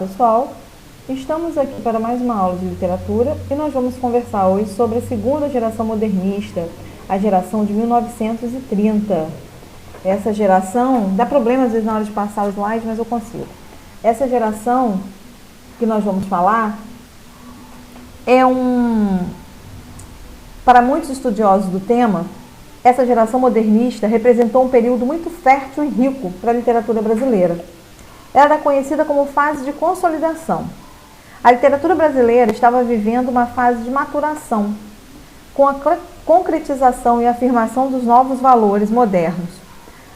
Pessoal, estamos aqui para mais uma aula de literatura e nós vamos conversar hoje sobre a segunda geração modernista, a geração de 1930. Essa geração, dá problema às vezes na hora de passar o slide, mas eu consigo. Essa geração que nós vamos falar para muitos estudiosos do tema, essa geração modernista representou um período muito fértil e rico para a literatura brasileira. Ela era conhecida como fase de consolidação. A literatura brasileira estava vivendo uma fase de maturação, com a concretização e afirmação dos novos valores modernos.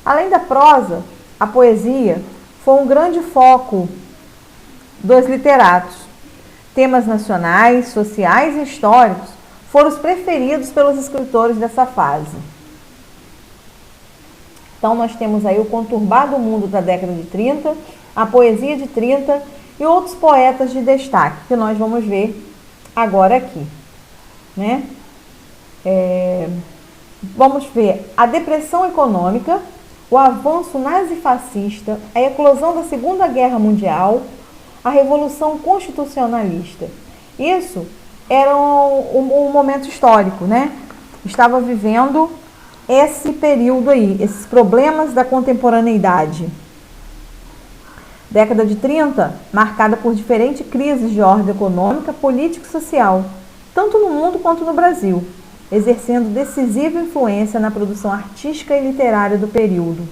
Além da prosa, a poesia foi um grande foco dos literatos. Temas nacionais, sociais e históricos foram os preferidos pelos escritores dessa fase. Então, nós temos aí o conturbado mundo da década de 30, a poesia de 30 e outros poetas de destaque, que nós vamos ver agora aqui. Né? Vamos ver a depressão econômica, o avanço nazifascista, a eclosão da Segunda Guerra Mundial, a Revolução Constitucionalista. Isso era um momento histórico, né? Estava vivendo esse período aí, esses problemas da contemporaneidade. Década de 30, marcada por diferentes crises de ordem econômica, política e social, tanto no mundo quanto no Brasil, exercendo decisiva influência na produção artística e literária do período.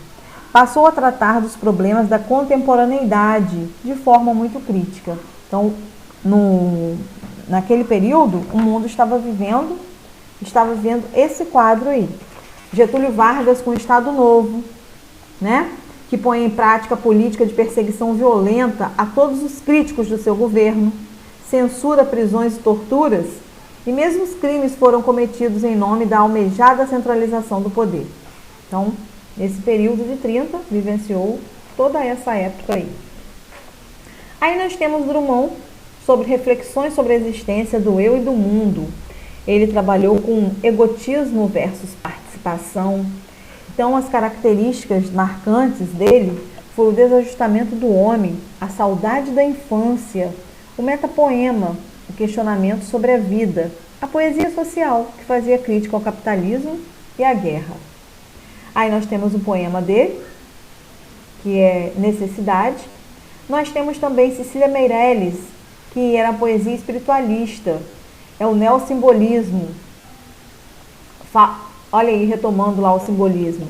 Passou a tratar dos problemas da contemporaneidade de forma muito crítica. Então, naquele período, o mundo estava vivendo esse quadro aí. Getúlio Vargas com o Estado Novo, né? Que põe em prática a política de perseguição violenta a todos os críticos do seu governo, censura prisões e torturas, e mesmo os crimes foram cometidos em nome da almejada centralização do poder. Então, nesse período de 30, vivenciou toda essa época aí. Aí nós temos Drummond, sobre reflexões sobre a existência do eu e do mundo. Ele trabalhou com egotismo versus participação. Então, as características marcantes dele foram o desajustamento do homem, a saudade da infância, o metapoema, o questionamento sobre a vida, a poesia social, que fazia crítica ao capitalismo e à guerra. Aí nós temos o poema dele, que é Necessidade. Nós temos também Cecília Meirelles, que era a poesia espiritualista, é o neossimbolismo. Olha aí, retomando lá o simbolismo,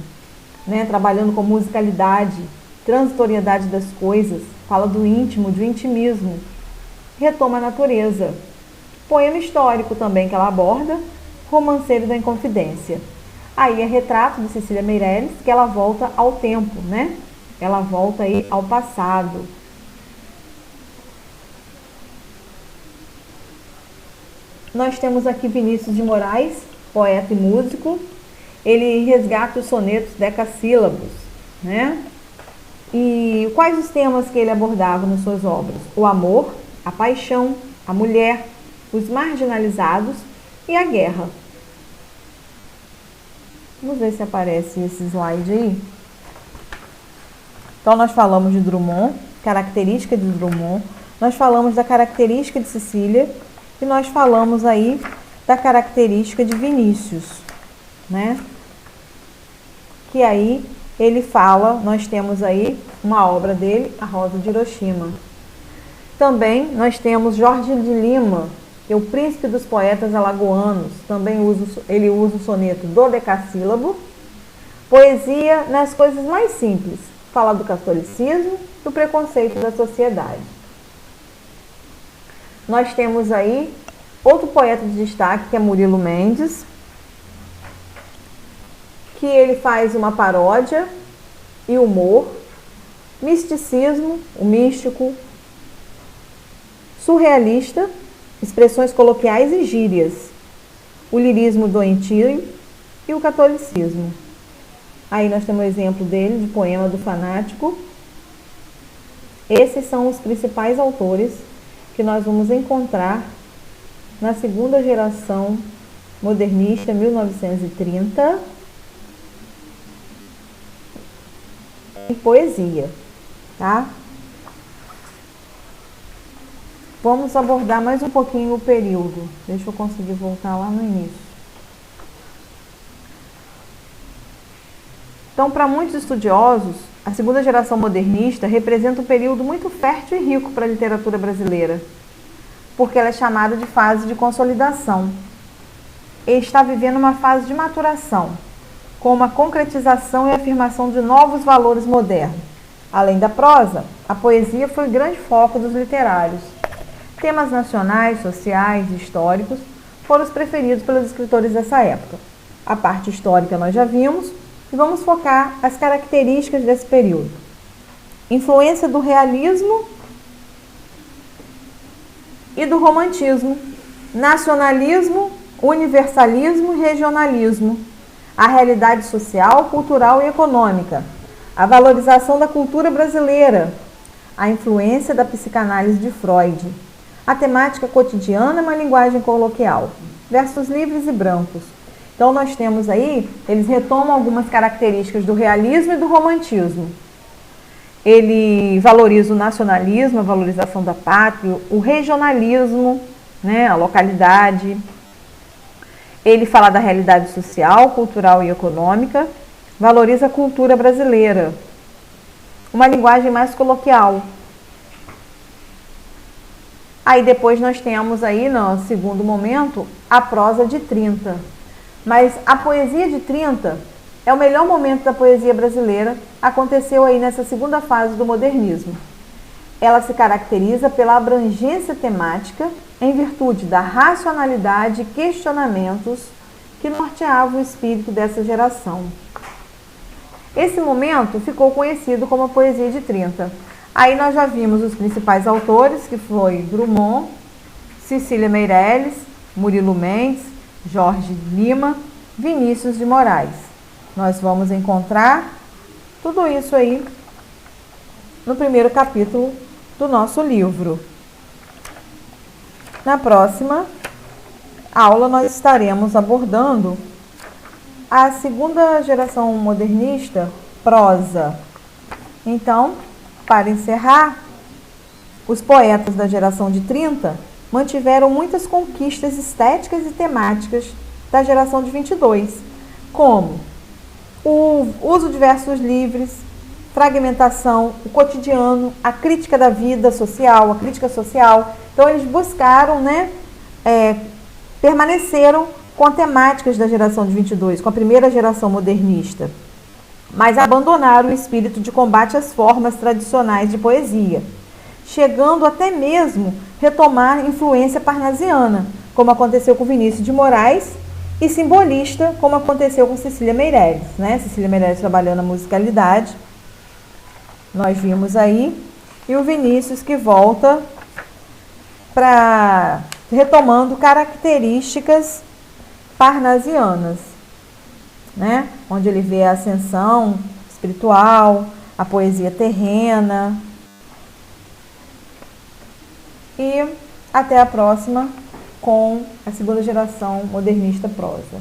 né? Trabalhando com musicalidade, transitoriedade das coisas, fala do íntimo, do intimismo, retoma a natureza. Poema histórico também que ela aborda, Romanceiro da Inconfidência. Aí é Retrato de Cecília Meirelles, que ela volta ao tempo, né? Ela volta aí ao passado. Nós temos aqui Vinícius de Moraes, poeta e músico. Ele resgata os sonetos decassílabos, né? E quais os temas que ele abordava nas suas obras? O amor, a paixão, a mulher, os marginalizados e a guerra. Vamos ver se aparece esse slide aí. Então, nós falamos de Drummond, característica de Drummond. Nós falamos da característica de Cecília e nós falamos aí da característica de Vinícius, né? Que aí ele fala, nós temos aí uma obra dele, A Rosa de Hiroshima. Também nós temos Jorge de Lima, que é o príncipe dos poetas alagoanos, também ele usa o soneto dodecassílabo. Poesia nas coisas mais simples, fala do catolicismo, do preconceito da sociedade. Nós temos aí outro poeta de destaque, que é Murilo Mendes, que ele faz uma paródia e humor, misticismo, o místico, surrealista, expressões coloquiais e gírias, o lirismo doentio e o catolicismo. Aí nós temos o exemplo dele, de Poema do Fanático. Esses são os principais autores que nós vamos encontrar na segunda geração modernista, 1930, em poesia, tá? Vamos abordar mais um pouquinho o período. Deixa eu conseguir voltar lá no início. Então, para muitos estudiosos, a segunda geração modernista representa um período muito fértil e rico para a literatura brasileira, porque ela é chamada de fase de consolidação. Ele está vivendo uma fase de maturação, com uma concretização e afirmação de novos valores modernos. Além da prosa, a poesia foi o grande foco dos literários. Temas nacionais, sociais e históricos foram os preferidos pelos escritores dessa época. A parte histórica nós já vimos e vamos focar as características desse período. Influência do realismo e do romantismo, nacionalismo, universalismo e regionalismo, a realidade social, cultural e econômica, a valorização da cultura brasileira, a influência da psicanálise de Freud, a temática cotidiana e uma linguagem coloquial, versos livres e brancos. Então nós temos aí, eles retomam algumas características do realismo e do romantismo. Ele valoriza o nacionalismo, a valorização da pátria, o regionalismo, né, a localidade. Ele fala da realidade social, cultural e econômica, valoriza a cultura brasileira, uma linguagem mais coloquial. Aí depois nós temos aí, no segundo momento, a prosa de 30. Mas a poesia de 30 é o melhor momento da poesia brasileira, aconteceu aí nessa segunda fase do modernismo. Ela se caracteriza pela abrangência temática em virtude da racionalidade e questionamentos que norteavam o espírito dessa geração. Esse momento ficou conhecido como a poesia de 30. Aí nós já vimos os principais autores, que foi Drummond, Cecília Meirelles, Murilo Mendes, Jorge Lima, Vinícius de Moraes. Nós vamos encontrar tudo isso aí no primeiro capítulo do nosso livro. Na próxima aula nós estaremos abordando a segunda geração modernista, prosa. Então, para encerrar, os poetas da geração de 30 mantiveram muitas conquistas estéticas e temáticas da geração de 22, como o uso de versos livres, fragmentação, o cotidiano, a crítica da vida social, a crítica social. Então, eles buscaram, permaneceram com as temáticas da geração de 22, com a primeira geração modernista, mas abandonaram o espírito de combate às formas tradicionais de poesia, chegando até mesmo retomar influência parnasiana, como aconteceu com Vinícius de Moraes, e simbolista, como aconteceu com Cecília Meirelles, né? Cecília Meirelles trabalhando a musicalidade, nós vimos aí, e o Vinícius que volta para retomando características parnasianas, né? Onde ele vê a ascensão espiritual, a poesia terrena. E até a próxima com a segunda geração modernista prosa.